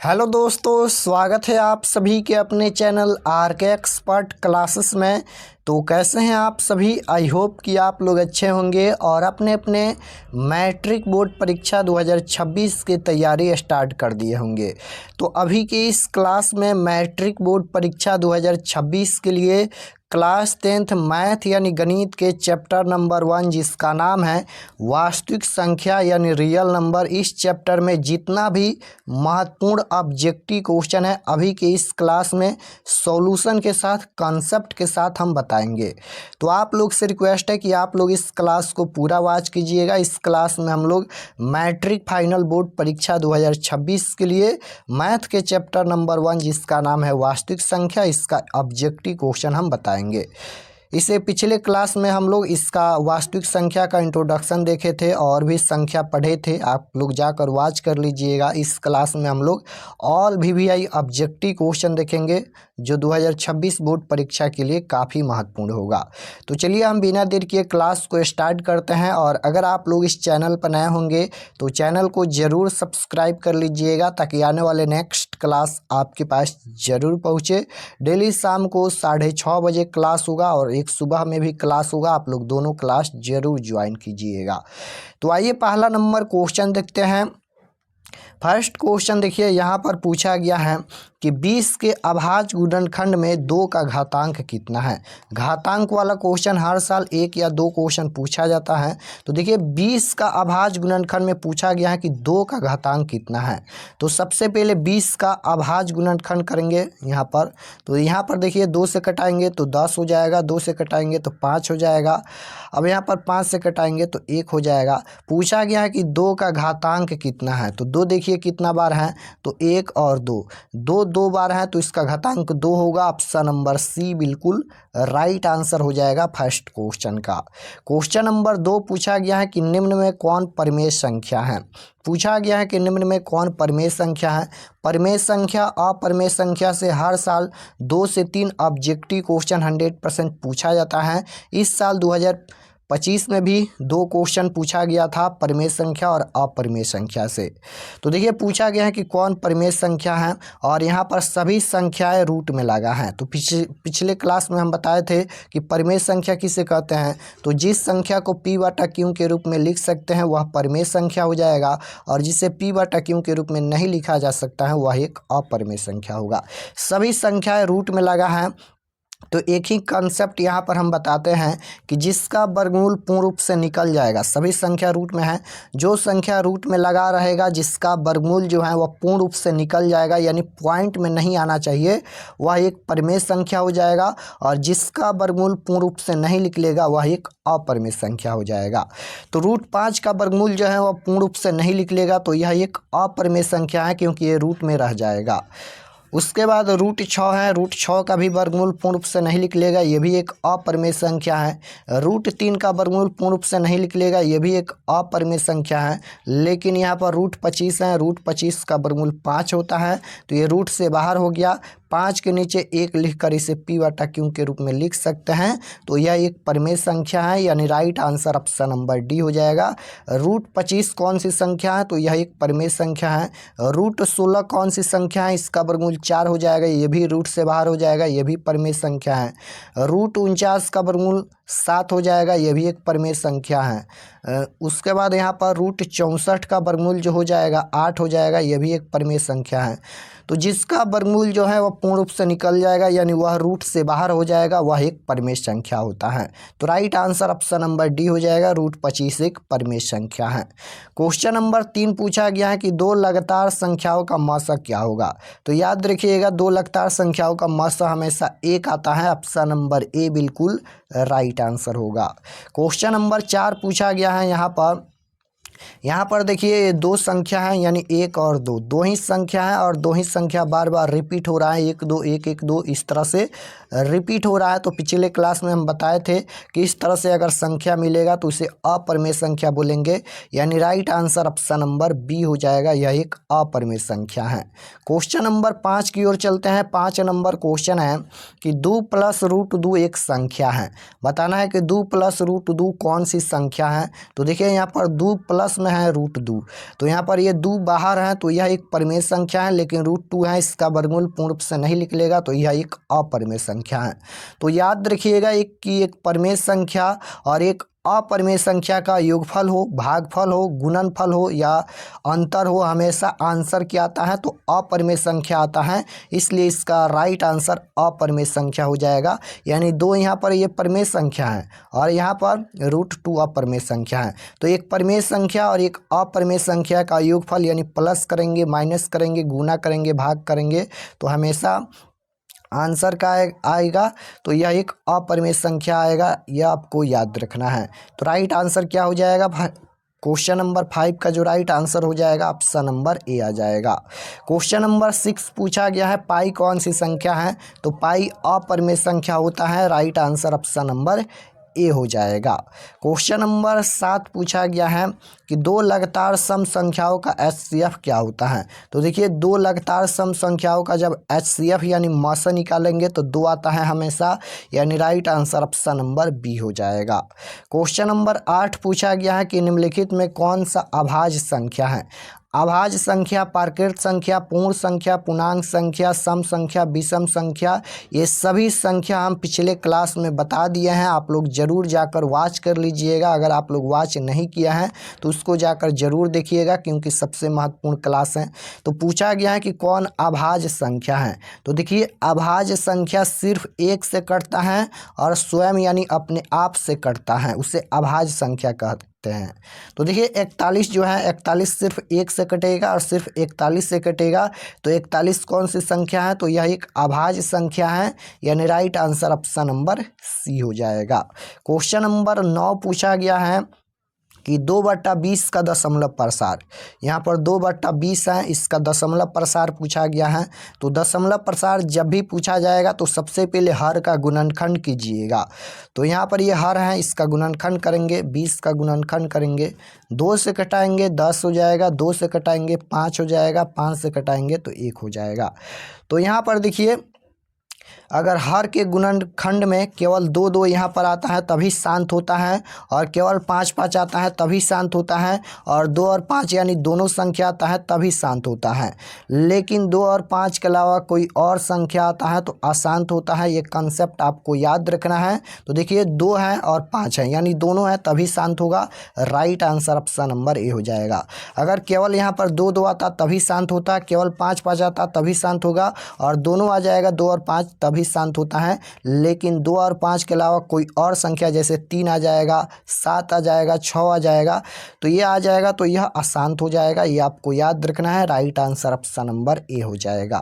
Hello दोस्तों, स्वागत है आप सभी के अपने चैनल आर के एक्सपर्ट क्लासेस में। तो कैसे हैं आप सभी? आई होप कि आप लोग अच्छे होंगे और अपने अपने मैट्रिक बोर्ड परीक्षा 2026 की तैयारी स्टार्ट कर दिए होंगे। तो अभी की इस क्लास में मैट्रिक बोर्ड परीक्षा 2026 के लिए क्लास 10th मैथ यानी गणित के चैप्टर नंबर 1 जिसका नाम है वास्तविक संख्या यानी रियल नंबर, इस चैप्टर में जितना भी महत्वपूर्ण ऑब्जेक्टिव क्वेश्चन है अभी के इस क्लास में सॉल्यूशन के साथ कॉन्सेप्ट के साथ हम बताएंगे। तो आप लोग से रिक्वेस्ट है कि आप लोग इस क्लास को पूरा वॉच कीजिएगा। इस क्लास में हम लोग मैट्रिक फाइनल बोर्ड परीक्षा 2026 के लिए मैथ के चैप्टर नंबर 1 जिसका नाम है वास्तविक संख्या, इसका ऑब्जेक्टिव क्वेश्चन हम बताएंगे। इसे पिछले क्लास में हम लोग इसका वास्तविक संख्या का इंट्रोडक्शन देखे थे और भी संख्या पढ़े थे, आप लोग जाकर वॉच कर लीजिएगा। इस क्लास में हम लोग ऑल VVI ऑब्जेक्टिव क्वेश्चन देखेंगे जो 2026 बोर्ड परीक्षा के लिए काफ़ी महत्वपूर्ण होगा। तो चलिए हम बिना देर किए क्लास को स्टार्ट करते हैं। और अगर आप लोग इस चैनल पर नए होंगे तो चैनल को ज़रूर सब्सक्राइब कर लीजिएगा ताकि आने वाले नेक्स्ट क्लास आपके पास ज़रूर पहुँचे। डेली शाम को 6:30 बजे क्लास होगा और एक सुबह में भी क्लास होगा, आप लोग दोनों क्लास जरूर ज्वाइन कीजिएगा। तो आइए पहला नंबर क्वेश्चन देखते हैं। फर्स्ट क्वेश्चन देखिए, यहाँ पर पूछा गया है कि 20 के अभाज्य गुणनखंड में 2 का घातांक कितना है। घातांक वाला क्वेश्चन हर साल 1 या 2 क्वेश्चन पूछा जाता है। तो देखिए 20 का अभाज्य गुणनखंड में पूछा गया है कि 2 का घातांक कितना है। तो सबसे पहले 20 का अभाज्य गुणनखंड करेंगे यहाँ पर। तो यहाँ पर देखिए 2 से कटाएंगे तो 10 हो जाएगा, 2 से कटाएंगे तो 5 हो जाएगा। अब यहाँ पर 5 से कटाएंगे तो 1 हो जाएगा। पूछा गया है कि 2 का घातांक कितना है। तो 2 देखिए कितना बार है, तो 1 और 2, 2 बार है तो इसका घातांक 2 होगा। ऑप्शन नंबर सी बिल्कुल राइट आंसर हो जाएगा फर्स्ट क्वेश्चन का। क्वेश्चन नंबर 2 पूछा गया है कि निम्न में कौन परिमेय संख्या है। पूछा गया है कि निम्न में कौन परिमेय संख्या है। परिमेय संख्या अपरिमेय संख्या से हर साल 2 से 3 ऑब्जेक्टिव क्वेश्चन 100% पूछा जाता है। इस साल 2025 में भी 2 क्वेश्चन पूछा गया था परिमेय संख्या और अपरिमेय संख्या से। तो देखिए पूछा गया है कि कौन परिमेय संख्या है और यहाँ पर सभी संख्याएं रूट में लगा है। तो पिछले क्लास में हम बताए थे कि परिमेय संख्या किसे कहते हैं। तो जिस संख्या को P/Q के रूप में लिख सकते हैं वह परिमेय संख्या हो जाएगा और जिसे P/Q के रूप में नहीं लिखा जा सकता है वह एक अपरिमेय संख्या होगा। सभी संख्याएं रूट में लगा है। तो एक ही कंसेप्ट यहाँ पर हम बताते हैं कि जिसका वर्गमूल पूर्ण रूप से निकल जाएगा, सभी संख्या रूट में है, जो संख्या रूट में लगा रहेगा जिसका वर्गमूल जो है वह पूर्ण रूप से निकल जाएगा यानी पॉइंट में नहीं आना चाहिए, वह एक परिमेय संख्या हो जाएगा। और जिसका वर्गमूल पूर्ण रूप से नहीं निकलेगा वह एक अपरिमेय संख्या हो जाएगा। तो √5 का वर्गमूल जो है वह पूर्ण रूप से नहीं निकलेगा तो यह एक अपरिमेय संख्या है क्योंकि ये रूट में रह जाएगा। उसके बाद √6 है, √6 का भी वर्गमूल पूर्ण रूप से नहीं निकलेगा, ये भी एक अपरिमेय संख्या है। √3 का वर्गमूल पूर्ण रूप से नहीं निकलेगा, ये भी एक अपरिमेय संख्या है। लेकिन यहाँ पर √25 है, √25 का वर्गमूल 5 होता है तो ये रूट से बाहर हो गया। 5 के नीचे 1 लिखकर इसे P/Q के रूप में लिख सकते हैं। तो यह एक परिमेय संख्या है यानी right answer option number D हो जाएगा। √25 कौन सी संख्या है, तो यह एक परिमेय संख्या है। √16 कौन सी संख्या है, इसका वर्गमूल 4 हो जाएगा, ये भी रूट से बाहर हो जाएगा, ये भी परिमेय संख्या है। √49 का वर्गमूल 7 हो जाएगा, ये भी एक परिमेय संख्या है। उसके बाद यहाँ पर √64 का वर्गमूल जो हो जाएगा 8 हो जाएगा, ये भी एक परिमेय संख्या है। तो जिसका वर्गमूल जो है वह पूर्ण रूप से निकल जाएगा यानी वह रूट से बाहर हो जाएगा, वह एक परिमेय संख्या होता है। तो right answer option number D हो जाएगा, √25 एक परिमेय संख्या है। क्वेश्चन नंबर 3 पूछा गया है कि 2 लगातार संख्याओं का मौसा क्या होगा। तो याद रखिएगा 2 लगातार संख्याओं का मौसा हमेशा 1 आता है। ऑप्शन नंबर ए बिल्कुल राइट आंसर होगा। क्वेश्चन नंबर 4 पूछा गया है यहाँ पर देखिए 2 संख्या है यानी 1 और 2, 2 ही संख्या है और 2 ही संख्या बार बार रिपीट हो रहा है, 1 2 1 1 2 इस तरह से रिपीट हो रहा है। तो पिछले क्लास में हम बताए थे कि इस तरह से अगर संख्या मिलेगा तो उसे अपरिमेय संख्या बोलेंगे यानी right answer option number B हो जाएगा, यह एक अपरिमेय संख्या है। क्वेश्चन नंबर 5 की ओर चलते हैं। 5 नंबर क्वेश्चन है कि 2 + √2 एक संख्या है। बताना है कि 2 + √2 कौन सी संख्या है। तो देखिए यहाँ पर 2 + क्लास में है √2। तो यहाँ पर ये 2 बाहर हैं तो यह एक परिमेय संख्या है, लेकिन √2 है इसका वर्गमूल पूर्ण रूप से नहीं निकलेगा तो यह एक अपरिमेय संख्या है। तो याद रखिएगा एक परिमेय संख्या और एक अपरिमेय संख्या का योगफल हो, भागफल हो, गुणनफल हो या अंतर हो, हमेशा आंसर क्या आता है तो अपरिमेय संख्या आता है। इसलिए इसका राइट आंसर अपरिमेय संख्या हो जाएगा। यानी 2 यहाँ पर ये परिमेय संख्या है और यहाँ पर √2 अपरिमेय संख्या है। तो एक परिमेय संख्या और एक अपरिमेय संख्या का योगफल यानी प्लस करेंगे, माइनस करेंगे, गुना करेंगे, भाग करेंगे तो हमेशा आंसर का आएगा। तो यह एक अपरिमेय संख्या आएगा, यह आपको याद रखना है। तो राइट आंसर क्या हो जाएगा? क्वेश्चन नंबर 5 का जो राइट आंसर हो जाएगा ऑप्शन नंबर ए आ जाएगा। क्वेश्चन नंबर 6 पूछा गया है पाई कौन सी संख्या है? तो पाई अपरिमेय संख्या होता है। Right answer option number A हो जाएगा। क्वेश्चन नंबर 7 पूछा गया है कि 2 लगातार सम संख्याओं का HCF क्या होता है? तो देखिए 2 लगातार सम संख्याओं का जब HCF यानी मसा निकालेंगे तो 2 आता है हमेशा, यानी right answer option number B हो जाएगा। क्वेश्चन नंबर 8 पूछा गया है कि निम्नलिखित में कौन सा अभाज्य संख्या है? अभाज्य संख्या, प्राकृत संख्या, पूर्ण संख्या, पूर्णांक संख्या, सम संख्या, विषम संख्या, ये सभी संख्या हम पिछले क्लास में बता दिए हैं। आप लोग ज़रूर जाकर वॉच कर लीजिएगा। अगर आप लोग वॉच नहीं किया है तो उसको जाकर ज़रूर देखिएगा, क्योंकि सबसे महत्वपूर्ण क्लास है। तो पूछा गया है कि कौन अभाज्य संख्या है? तो देखिए अभाज्य संख्या सिर्फ 1 से कटता है और स्वयं यानी अपने आप से कटता है, उसे अभाज्य संख्या कहते हैं। तो देखिए 41 जो है 41 सिर्फ 1 से कटेगा और सिर्फ 41 से कटेगा। तो 41 कौन सी संख्या है? तो यह एक अभाज्य संख्या है, यानी right answer option number C हो जाएगा। क्वेश्चन नंबर 9 पूछा गया है कि 2/20 का दशमलव प्रसार। यहाँ पर 2/20 है, इसका दशमलव प्रसार पूछा गया है। तो दशमलव प्रसार जब भी पूछा जाएगा तो सबसे पहले हर का गुणनखंड कीजिएगा। तो यहाँ पर ये हर है, इसका गुणनखंड करेंगे, 20 का गुणनखंड करेंगे, 2 से कटाएंगे 10 हो जाएगा, 2 से कटाएंगे 5 हो जाएगा, 5 से कटाएंगे तो 1 हो जाएगा। तो यहाँ पर देखिए अगर हर के गुणनखंड में केवल 2 यहाँ पर आता है तभी शांत होता है, और केवल 5 आता है तभी शांत होता है, और 2 और 5 यानी दोनों संख्या आता है तभी शांत होता है। लेकिन 2 और 5 के अलावा कोई और संख्या आता है तो अशांत होता है। ये कंसेप्ट आपको याद रखना है। तो देखिए 2 है और 5 है, यानी दोनों है तभी शांत होगा। Right answer option number A हो जाएगा। अगर केवल यहाँ पर 2 आता तभी शांत होता है, केवल 5 आता तभी शांत होगा, और दोनों आ जाएगा 2 और 5 तभी शांत होता है। लेकिन 2 और 5 के अलावा कोई और संख्या जैसे 3 आ जाएगा, 7 आ जाएगा, 6 आ जाएगा, तो ये आ जाएगा तो यह अशांत हो जाएगा। ये आपको याद रखना है। Right answer option number A हो जाएगा।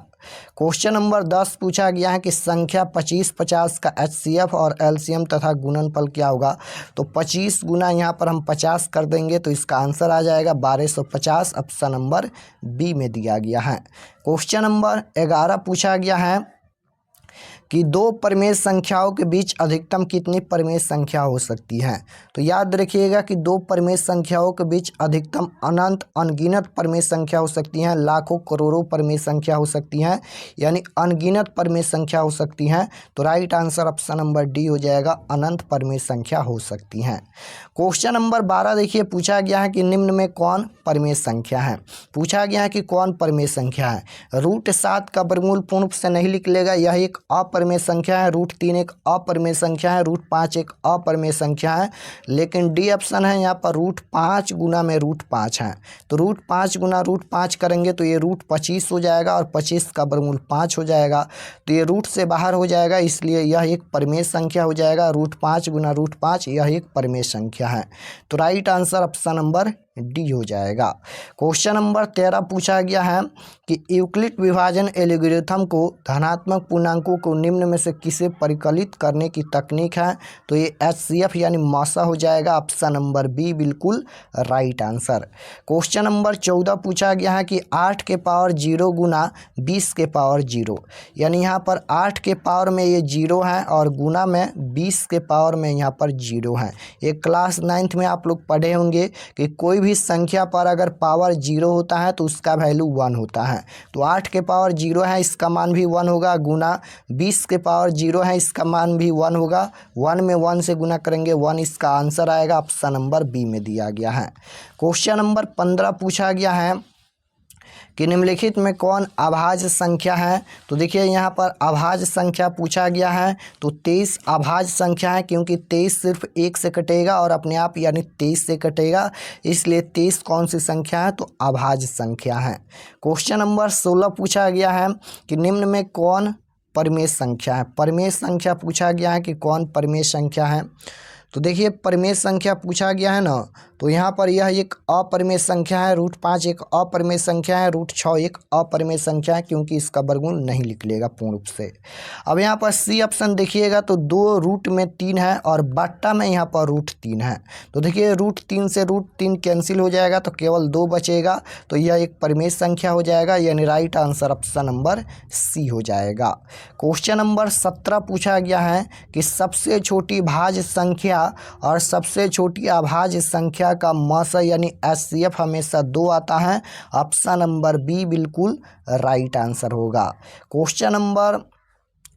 क्वेश्चन नंबर 10 पूछा गया है कि संख्या 25, 50 का HCF और LCM तथा गुणनफल क्या होगा? तो 25 गुना यहाँ पर हम 50 कर देंगे तो इसका आंसर आ जाएगा 1250। ऑप्शन नंबर बी में दिया गया है। क्वेश्चन नंबर 11 पूछा गया है कि 2 परिमेय संख्याओं के बीच अधिकतम कितनी परिमेय संख्या हो सकती है? तो याद रखिएगा कि 2 परिमेय संख्याओं के बीच अधिकतम अनंत अनगिनत परिमेय संख्या हो सकती हैं, लाखों करोड़ों परिमेय संख्या हो सकती हैं, यानी अनगिनत परिमेय संख्या हो सकती हैं। तो right answer option number D हो जाएगा, अनंत परिमेय संख्या हो सकती हैं। क्वेश्चन नंबर 12 देखिए पूछा गया है कि निम्न में कौन परिमेय संख्या है? पूछा गया है कि कौन परिमेय संख्या है? √7 का वर्गमूल पूर्ण रूप से नहीं निकलेगा, यह एक अपरिमेय संख्या है। √3 एक अपरिमेय संख्या है। √5 एक अपरिमेय संख्या है। लेकिन डी ऑप्शन है यहाँ पर √5 गुना में √5 है। तो √5 गुना √5 करेंगे तो ये √25 हो जाएगा, और 25 का वर्गमूल 5 हो जाएगा। तो ये रूट से बाहर हो जाएगा, इसलिए यह एक परिमेय संख्या हो जाएगा। √5 गुना √5 यह एक परिमेय संख्या है। तो right answer option number D हो जाएगा। क्वेश्चन नंबर 13 पूछा गया है कि यूक्लिड विभाजन एल्गोरिथम को धनात्मक पूर्णांकों को निम्न में से किसे परिकलित करने की तकनीक है? तो ये HCF यानी मसा हो जाएगा। ऑप्शन नंबर बी बिल्कुल राइट आंसर। क्वेश्चन नंबर 14 पूछा गया है कि 8 के पावर 0 गुना 20 के पावर 0, यानी यहाँ पर 8 के पावर में ये 0 है और गुना में 20 के पावर में यहाँ पर 0 है। ये क्लास 9th में आप लोग पढ़े होंगे कि कोई कोई भी संख्या पर अगर पावर 0 होता है तो उसका वैल्यू 1 होता है। तो 8 के पावर 0 है, इसका मान भी 1 होगा, गुना 20 के पावर 0 है, इसका मान भी 1 होगा। 1 में 1 से गुना करेंगे 1, इसका आंसर आएगा। ऑप्शन नंबर बी में दिया गया है। क्वेश्चन नंबर 15 पूछा गया है कि निम्नलिखित में कौन अभाज्य संख्या है। तो देखिए यहाँ पर अभाज्य संख्या पूछा गया है, तो 23 अभाज्य संख्या है, क्योंकि 23 सिर्फ 1 से कटेगा और अपने आप यानी 23 से कटेगा, इसलिए 23 कौन सी संख्या है, तो अभाज्य संख्या है। क्वेश्चन नंबर 16 पूछा गया है कि निम्न में कौन परिमेय संख्या है। परिमेय संख्या पूछा गया है कि कौन परिमेय संख्या है। तो देखिए परिमेय संख्या पूछा गया है ना, तो यहाँ पर यह एक अपरिमेय संख्या है। √5 एक अपरिमेय संख्या है, √6 एक अपरिमेय संख्या है, क्योंकि इसका वर्गमूल नहीं निकलेगा पूर्ण रूप से। अब यहाँ पर सी ऑप्शन देखिएगा तो 2 रूट में 3 है और बट्टा में यहाँ पर √3 है। तो देखिए √3 से √3 कैंसिल हो जाएगा तो केवल 2 बचेगा, तो यह एक परिमेय संख्या हो जाएगा, यानी right answer option number C हो जाएगा। क्वेश्चन नंबर 17 पूछा गया है कि सबसे छोटी भाज्य संख्या और सबसे छोटी अभाज्य संख्या का मौसा यानी HCF हमेशा 2 आता है। ऑप्शन नंबर बी बिल्कुल राइट आंसर होगा। क्वेश्चन नंबर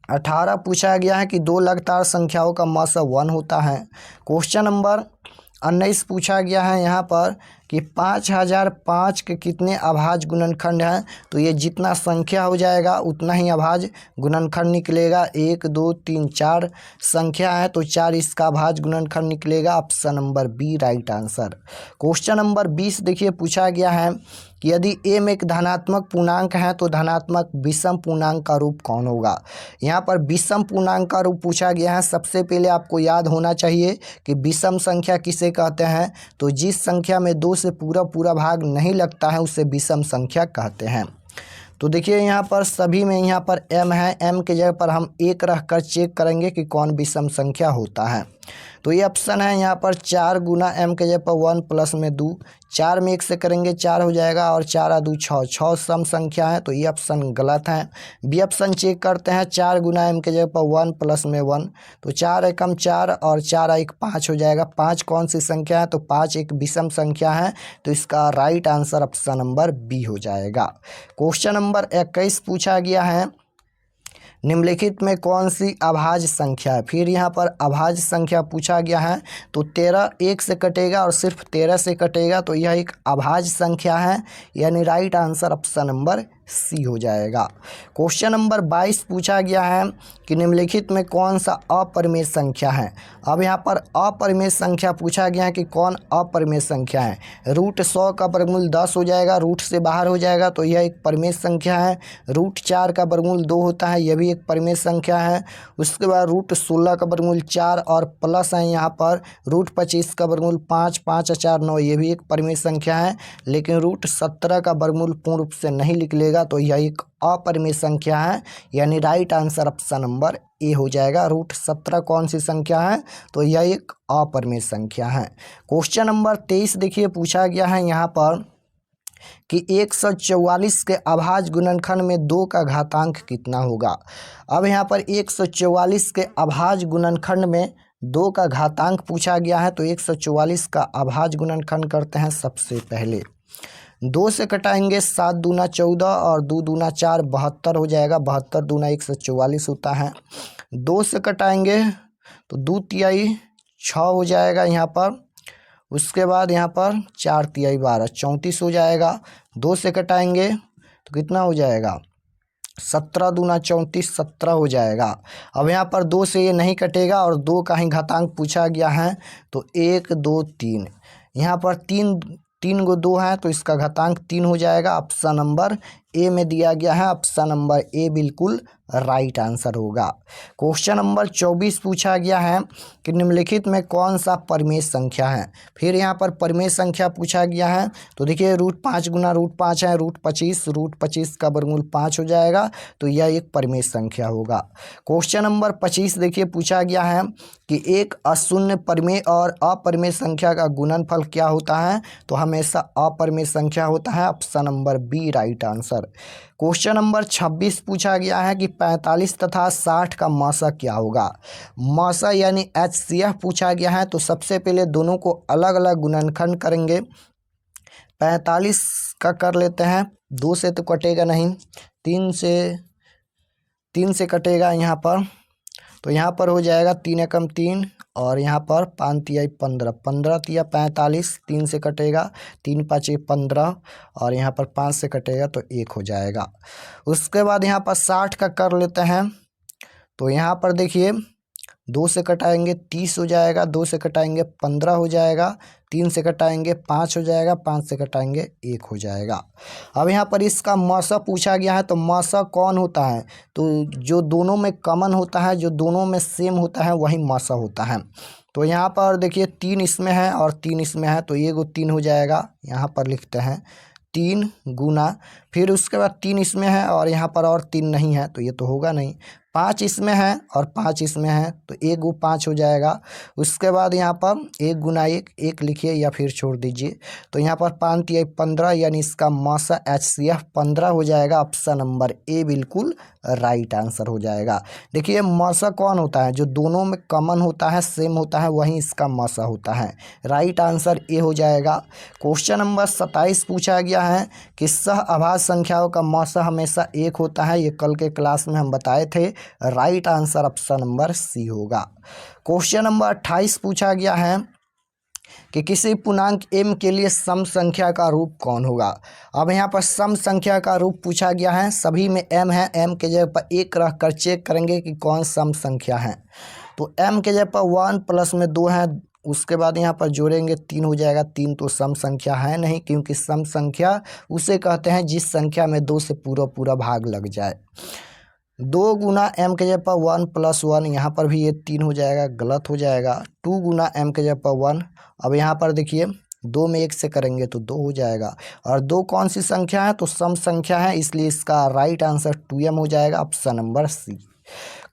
18 पूछा गया है कि 2 लगातार संख्याओं का मौसा 1 होता है। क्वेश्चन नंबर 19 पूछा गया है यहाँ पर कि 5005 के कितने अभाज्य गुणनखंड हैं। तो ये जितना संख्या हो जाएगा उतना ही अभाज्य गुणनखंड निकलेगा। 1 2 3 4 संख्या है तो 4 इसका अभाज्य गुणनखंड निकलेगा। Option number B right answer. Question number 20 देखिए पूछा गया है कि यदि m एक धनात्मक पूर्णांक है तो धनात्मक विषम पूर्णांक का रूप कौन होगा। यहाँ पर विषम पूर्णांक का रूप पूछा गया है। सबसे पहले आपको याद होना चाहिए कि विषम संख्या किसे कहते हैं, तो जिस संख्या में 2 से पूरा भाग नहीं लगता है उसे विषम संख्या कहते हैं। तो देखिए यहाँ पर सभी में यहाँ पर m है, m के जगह पर हम 1 रख कर चेक करेंगे कि कौन विषम संख्या होता है। तो ये ऑप्शन है यहाँ पर 4 गुना m के जगह पर 1 प्लस में 2, 4 में 1 से करेंगे 4 हो जाएगा और 4 और 2 6, 6 सम संख्या है, तो ये ऑप्शन गलत है। बी ऑप्शन चेक करते हैं, 4 गुना m के जगह पर 1 प्लस में 1, तो 4 एकम 4 और 4 1 5 हो जाएगा। 5 कौन सी संख्या है, तो 5 एक विषम संख्या है, तो इसका right answer option number B हो जाएगा। क्वेश्चन नंबर 21 पूछा गया है निम्नलिखित में कौन सी अभाज्य संख्या है। फिर यहाँ पर अभाज्य संख्या पूछा गया है, तो 13 1 से कटेगा और सिर्फ 13 से कटेगा, तो यह एक अभाज्य संख्या है, यानी right answer option number C हो जाएगा। क्वेश्चन नंबर 22 पूछा गया है कि निम्नलिखित में कौन सा अपरिमेय संख्या है। अब यहाँ पर अपरिमेय संख्या पूछा गया है कि कौन अपरिमेय संख्या है। √100 का वर्गमूल 10 हो जाएगा, रूट से बाहर हो जाएगा, तो यह एक परिमेय संख्या है। √4 का वर्गमूल 2 होता है, यह भी एक परिमेय संख्या है। उसके बाद √16 का वर्गमूल 4 और प्लस है यहाँ पर √25 का वर्गमूल 5, 5 और 4 9, ये भी एक परिमेय संख्या है। लेकिन √17 का वर्गमूल पूर्ण रूप से नहीं निकलेगा, तो यह एक अपरिमेय संख्या है, यानी right answer option number A हो जाएगा। √17 कौन सी संख्या है, तो यह एक अपरिमेय संख्या है। क्वेश्चन नंबर 23 देखिए पूछा गया है यहाँ पर कि 144 के अभाज्य गुणनखंड में 2 का घातांक कितना होगा। अब यहाँ पर 144 के अभाज्य गुणनखंड में 2 का घातांक पूछा गया है, तो 144 का अभाज्य गुणनखंड करते हैं। सबसे पहले 2 से कटाएंगे 7 दूना 14 और 2 दूना 4 72 हो जाएगा। 72 दूना 144 होता है। 2 से कटाएंगे तो 2 तिहाई 6 हो जाएगा यहाँ पर। उसके बाद यहाँ पर 4 तिहाई 12 34 हो जाएगा। 2 से कटाएंगे तो कितना हो जाएगा, 17 दूना 34 17 हो जाएगा। अब यहाँ पर 2 से ये नहीं कटेगा और 2 का ही घातांक पूछा गया है, तो 1 2 3, यहाँ पर 3 गो 2 है, तो इसका घातांक 3 हो जाएगा। ऑप्शन नंबर ए में दिया गया है, ऑप्शन नंबर ए बिल्कुल राइट आंसर होगा। क्वेश्चन नंबर 24 पूछा गया है कि निम्नलिखित में कौन सा परिमेय संख्या है। फिर यहाँ पर परिमेय संख्या पूछा गया है, तो देखिए √5 गुना √5 है, √25 का वर्गमूल 5 हो जाएगा, तो यह एक परिमेय संख्या होगा। क्वेश्चन नंबर 25 देखिए पूछा गया है कि एक अशून्य परिमेय और अपरिमेय संख्या का गुणनफल क्या होता है, तो हमेशा अपरिमेय संख्या होता है। Option number B right answer. Question number 26 पूछा गया है कि 45 तथा 60 का मौसा क्या होगा। मौसा यानी HCF पूछा गया है, तो सबसे पहले दोनों को अलग अलग गुणनखंड करेंगे। 45 का कर लेते हैं, 2 से तो कटेगा नहीं, 3 से कटेगा यहाँ पर, तो यहाँ पर हो जाएगा 3 एकम 3 और यहाँ पर 5 तिया 15, 15 तिया 45, 3 से कटेगा, 3 पाँचे 15 और यहाँ पर 5 से कटेगा तो 1 हो जाएगा। उसके बाद यहाँ पर 60 का कर लेते हैं, तो यहाँ पर देखिए 2 से कटाएंगे 30 हो जाएगा, 2 से कटाएंगे 15 हो जाएगा, 3 से कटाएंगे 5 हो जाएगा, 5 से कटाएंगे 1 हो जाएगा। अब यहाँ पर इसका मौसा पूछा गया है, तो मौसा कौन होता है, तो जो दोनों में कॉमन होता है, जो दोनों में सेम होता है वही मौसा होता है। तो यहाँ पर देखिए 3 इसमें है और 3 इसमें है, तो ये 3 हो जाएगा, यहाँ पर लिखते हैं 3 गुना, फिर उसके बाद 3 इसमें है और यहाँ पर और 3 नहीं है, तो ये तो होगा नहीं। 5 इसमें है और 5 इसमें है, तो 1 गु 5 हो जाएगा। उसके बाद यहाँ पर 1 गुना 1, 1 लिखिए या फिर छोड़ दीजिए, तो यहाँ पर 5 तिया 15, यानी इसका मौसा HCF 15 हो जाएगा। ऑप्शन नंबर ए बिल्कुल राइट आंसर हो जाएगा। देखिए मौसा कौन होता है, जो दोनों में कॉमन होता है, सेम होता है, वही इसका मौसा होता है। राइट आंसर ए हो जाएगा। क्वेश्चन नंबर 27 पूछा गया है कि सह अभाज्य संख्याओं का मौसा हमेशा 1 होता है, ये कल के क्लास में हम बताए थे। Right answer option number C होगा। क्वेश्चन नंबर 28 पूछा गया है कि किसी पूर्णांक m के लिए सम संख्या का रूप कौन होगा। अब यहाँ पर सम संख्या का रूप पूछा गया है, सभी में m है, m के जगह पर 1 रख कर चेक करेंगे कि कौन सम संख्या है। तो m के जगह पर 1 प्लस में 2 है, उसके बाद यहाँ पर जोड़ेंगे 3 हो जाएगा। 3 तो सम संख्या है नहीं, क्योंकि सम संख्या उसे कहते हैं जिस संख्या में 2 से पूरा भाग लग जाए। 2 गुना m के जगह पर 1 प्लस 1, यहाँ पर भी ये 3 हो जाएगा, गलत हो जाएगा। 2 गुना m के जगह पर 1, अब यहाँ पर देखिए 2 में 1 से करेंगे तो 2 हो जाएगा, और 2 कौन सी संख्या है, तो सम संख्या है, इसलिए इसका राइट आंसर 2m हो जाएगा। Option number C.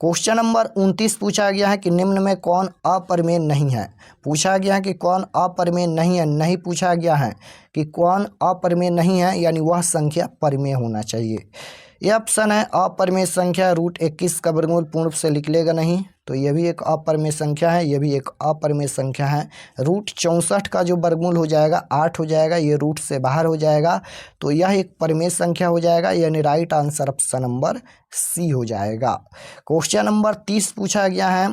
Question number 29 पूछा गया है कि निम्न में कौन अपरिमेय नहीं है। पूछा गया है कि कौन अपरिमेय नहीं है, नहीं पूछा गया है कि कौन अपरिमेय नहीं है, यानी वह संख्या परिमेय होना चाहिए। ये ऑप्शन है अपरिमेय संख्या √21 का वर्गमूल पूर्ण रूप से निकलेगा नहीं, तो यह भी एक अपरिमेय संख्या है, यह भी एक अपरिमेय संख्या है। √64 का जो वर्गमूल हो जाएगा 8 हो जाएगा, ये रूट से बाहर हो जाएगा, तो यह एक परिमेय संख्या हो जाएगा, यानी right answer option number C हो जाएगा। क्वेश्चन नंबर 30 पूछा गया है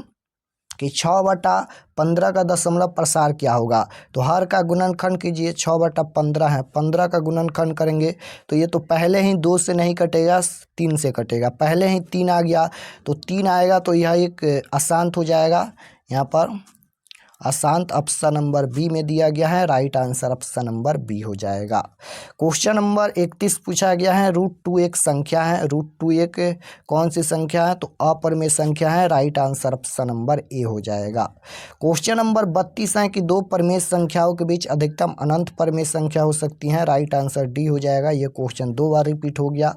कि 6/15 का दशमलव प्रसार क्या होगा। तो हर का गुणनखंड कीजिए, 6/15 है, 15 का गुणनखंड करेंगे तो ये तो पहले ही 2 से नहीं कटेगा, 3 से कटेगा। पहले ही 3 आ गया तो 3 आएगा, तो यह एक अशांत हो जाएगा। यहाँ पर अशांत ऑप्शन नंबर बी में दिया गया है, right answer option number B हो जाएगा। क्वेश्चन नंबर 31 पूछा गया है √2 एक संख्या है, √2 एक कौन सी संख्या है, तो अपरिमेय संख्या है, right answer option number A हो जाएगा। क्वेश्चन नंबर 32 है कि 2 परिमेय संख्याओं के बीच अधिकतम अनंत परिमेय संख्या हो सकती है, राइट आंसर डी हो जाएगा। ये क्वेश्चन 2 बार रिपीट हो गया।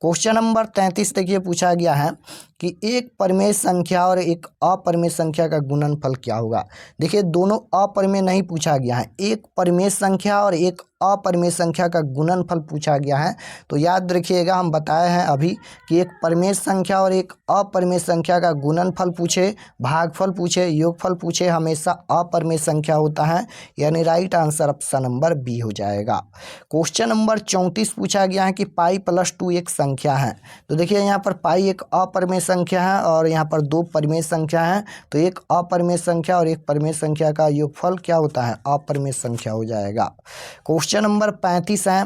क्वेश्चन नंबर 33 देखिए पूछा गया है कि एक परिमेय संख्या और एक अपरिमेय संख्या का गुणनफल क्या होगा। देखिए दोनों अपरिमेय नहीं पूछा गया है, एक परिमेय संख्या और एक अपरिमेय संख्या का गुणनफल पूछा गया है। तो याद रखिएगा, हम बताए हैं अभी कि एक परिमेय संख्या और एक अपरिमेय संख्या का गुणनफल पूछे, भागफल पूछे, योगफल पूछे, हमेशा अपरिमेय संख्या होता है, यानी right answer option number B हो जाएगा। क्वेश्चन नंबर 34 पूछा गया है कि π+2 एक संख्या है। तो देखिए यहाँ पर पाई एक अपरिमेय संख्या है और यहाँ पर 2 परिमेय संख्या है, तो एक अपरिमेय संख्या और एक परिमेय संख्या का योगफल क्या होता है, अपरिमेय संख्या हो जाएगा। क्वेश्चन नंबर 35 है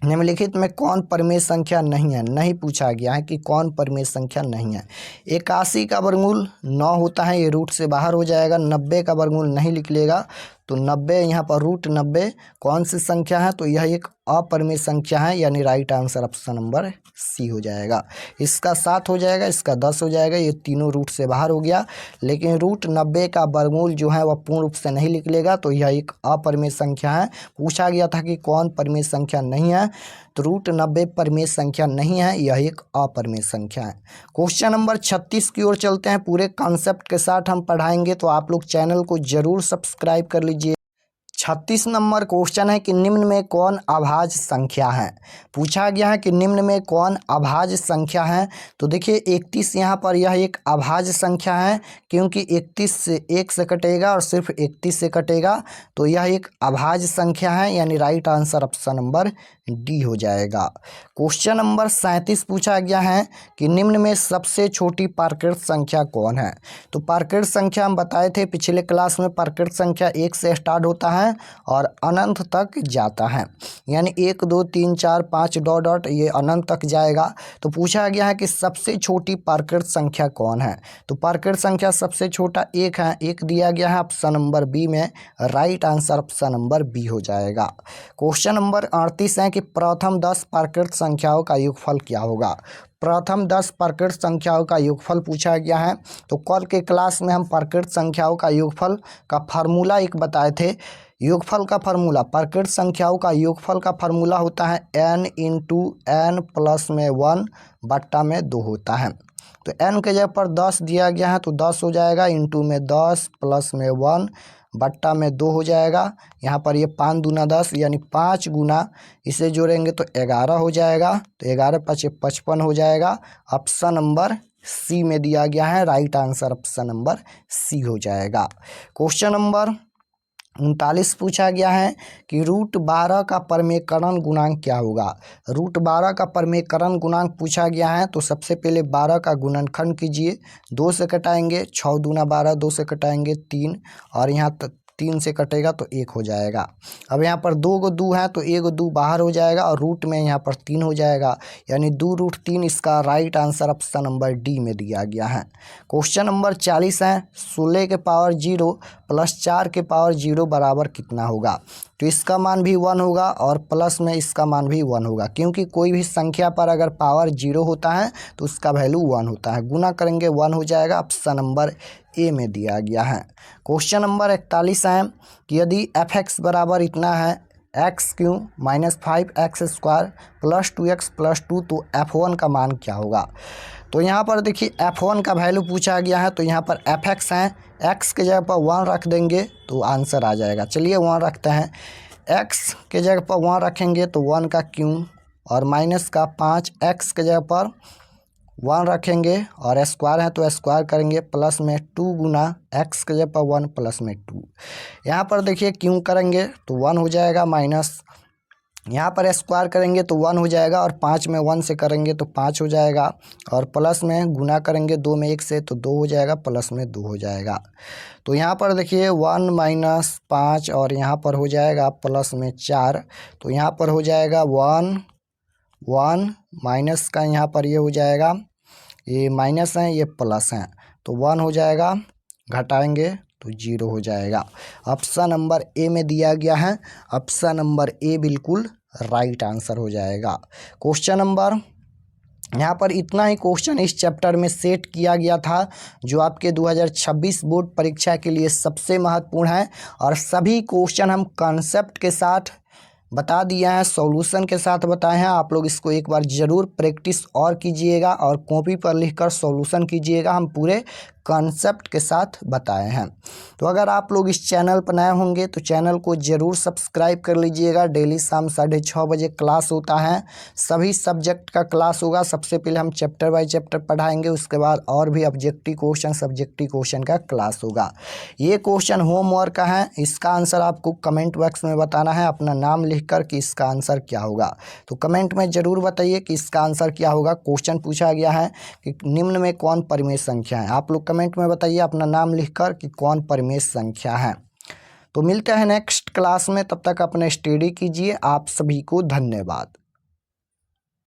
निम्नलिखित में कौन परिमेय संख्या नहीं है। नहीं पूछा गया है कि कौन परिमेय संख्या नहीं है। 81 का वर्गमूल 9 होता है, ये रूट से बाहर हो जाएगा। 90 का वर्गमूल नहीं निकलेगा, तो 90 यहाँ पर √90 कौन सी संख्या है, तो यह एक अपरिमेय संख्या है, यानी right answer option number C हो जाएगा। इसका 7 हो जाएगा, इसका 10 हो जाएगा, ये तीनों रूट से बाहर हो गया। लेकिन √90 का वर्गमूल जो है वह पूर्ण रूप से नहीं निकलेगा, तो यह एक अपरिमेय संख्या है। पूछा गया था कि कौन परिमेय संख्या नहीं है, तो √90 परिमेय संख्या नहीं है, यह एक अपरिमेय संख्या है। क्वेश्चन नंबर 36 की ओर चलते हैं। पूरे कॉन्सेप्ट के साथ हम पढ़ाएंगे, तो आप लोग चैनल को जरूर सब्सक्राइब कर लीजिए। 36 नंबर क्वेश्चन है कि निम्न में कौन अभाज्य संख्या है। पूछा गया है कि निम्न में कौन अभाज्य संख्या है। तो देखिए 31 यहाँ पर यह एक अभाज्य संख्या है, क्योंकि 31 से 1 से कटेगा और सिर्फ 31 से कटेगा, तो यह एक अभाज्य संख्या है, यानी right answer option number D हो जाएगा। क्वेश्चन नंबर 37 पूछा गया है कि निम्न में सबसे छोटी प्राकृत संख्या कौन है। तो प्राकृत संख्या हम बताए थे पिछले क्लास में, प्राकृत संख्या 1 से स्टार्ट होता है और अनंत तक जाता है, यानी 1 2 3 4 5 डॉट डॉट ये अनंत तक जाएगा। तो पूछा गया है कि सबसे छोटी प्राकृत संख्या कौन है। तो प्राकृत संख्या सबसे छोटा 1 है, 1 दिया गया है ऑप्शन नंबर बी में, right answer option number B हो जाएगा। क्वेश्चन नंबर 38 है कि प्रथम 10 प्राकृत संख्याओं का योगफल क्या होगा। प्रथम 10 प्राकृत संख्याओं का योगफल पूछा गया है। तो कल के क्लास में हम प्राकृत संख्याओं का योगफल का फार्मूला एक बताए थे। योगफल का फार्मूला, प्राकृत संख्याओं का योगफल का फार्मूला होता है n इंटू एन प्लस में 1 बट्टा में 2 होता है। तो n के जगह पर 10 दिया गया है तो 10 हो जाएगा, इंटू में 10 प्लस में 1 बट्टा में 2 हो जाएगा। यहाँ पर ये 5 दूना 10 यानी 5 गुना इसे जोड़ेंगे तो 11 हो जाएगा। तो 11 × 5 = 55 हो जाएगा। ऑप्शन नंबर सी में दिया गया है, right answer option number C हो जाएगा। क्वेश्चन नंबर 39 पूछा गया है कि √12 का परमेकरण गुणांक क्या होगा। √12 का परमेकरण गुणांक पूछा गया है। तो सबसे पहले 12 का गुणनखंड कीजिए, 2 से कटाएंगे, 6 दूना 12, 2 से कटाएंगे 3, और यहाँ 3 से कटेगा तो 1 हो जाएगा। अब यहाँ पर 2 गो 2 है तो 1 गो 2 बाहर हो जाएगा और रूट में यहाँ पर 3 हो जाएगा, यानी 2√3 इसका right answer option number D में दिया गया है। क्वेश्चन नंबर 40 है 16 के पावर 0 प्लस 4 के पावर 0 बराबर कितना होगा। तो इसका मान भी 1 होगा और प्लस में इसका मान भी 1 होगा, क्योंकि कोई भी संख्या पर अगर पावर 0 होता है तो उसका वैल्यू 1 होता है। गुना करेंगे 1 हो जाएगा, ऑप्शन नंबर ए में दिया गया है। क्वेश्चन नंबर 41 है कि यदि f(x) बराबर इतना है x³ - 5x² + 2x + 2 तो f1 का मान क्या होगा। तो यहाँ पर देखिए f1 का वैल्यू पूछा गया है। तो यहाँ पर fx है, x के जगह पर 1 रख देंगे तो आंसर आ जाएगा। चलिए 1 रखते हैं, x के जगह पर 1 रखेंगे तो 1 का क्यूब और माइनस का 5, x के जगह पर 1 रखेंगे और स्क्वायर है तो स्क्वायर करेंगे, प्लस में 2 गुना x के जगह पर 1 प्लस में 2। यहाँ पर देखिए क्यों करेंगे तो 1 हो जाएगा, माइनस यहाँ पर स्क्वायर करेंगे तो 1 हो जाएगा और 5 में 1 से करेंगे तो 5 हो जाएगा, और प्लस में गुना करेंगे 2 में 1 से तो 2 हो जाएगा, प्लस में 2 हो जाएगा। तो यहाँ पर देखिए 1 - 5 और यहाँ पर हो जाएगा प्लस में 4, तो यहाँ पर हो जाएगा 1 1 माइनस का यहाँ पर ये हो जाएगा, ये माइनस है ये प्लस है तो 1 हो जाएगा, घटाएंगे तो 0 हो जाएगा। ऑप्शन नंबर ए में दिया गया है, ऑप्शन नंबर ए बिल्कुल राइट आंसर हो जाएगा। क्वेश्चन नंबर यहाँ पर इतना ही क्वेश्चन इस चैप्टर में सेट किया गया था, जो आपके 2026 बोर्ड परीक्षा के लिए सबसे महत्वपूर्ण है, और सभी क्वेश्चन हम कॉन्सेप्ट के साथ बता दिया है, सॉल्यूशन के साथ बताए हैं। आप लोग इसको एक बार ज़रूर प्रैक्टिस और कीजिएगा और कॉपी पर लिखकर सॉल्यूशन कीजिएगा। हम पूरे कॉन्सेप्ट के साथ बताए हैं। तो अगर आप लोग इस चैनल पर नए होंगे तो चैनल को ज़रूर सब्सक्राइब कर लीजिएगा। डेली शाम 6:30 बजे क्लास होता है, सभी सब्जेक्ट का क्लास होगा। सबसे पहले हम चैप्टर बाय चैप्टर पढ़ाएंगे, उसके बाद और भी ऑब्जेक्टिव क्वेश्चन सब्जेक्टिव क्वेश्चन का क्लास होगा। ये क्वेश्चन होमवर्क का है, इसका आंसर आपको कमेंट बॉक्स में बताना है, अपना नाम लिखकर कि इसका आंसर क्या होगा। तो कमेंट में ज़रूर बताइए कि इसका आंसर क्या होगा। क्वेश्चन पूछा गया है कि निम्न में कौन परिमेय संख्या है। आप लोग कमेंट में बताइए अपना नाम लिखकर कि कौन परिमेय संख्या है। तो मिलते हैं नेक्स्ट क्लास में, तब तक अपने स्टडी कीजिए। आप सभी को धन्यवाद।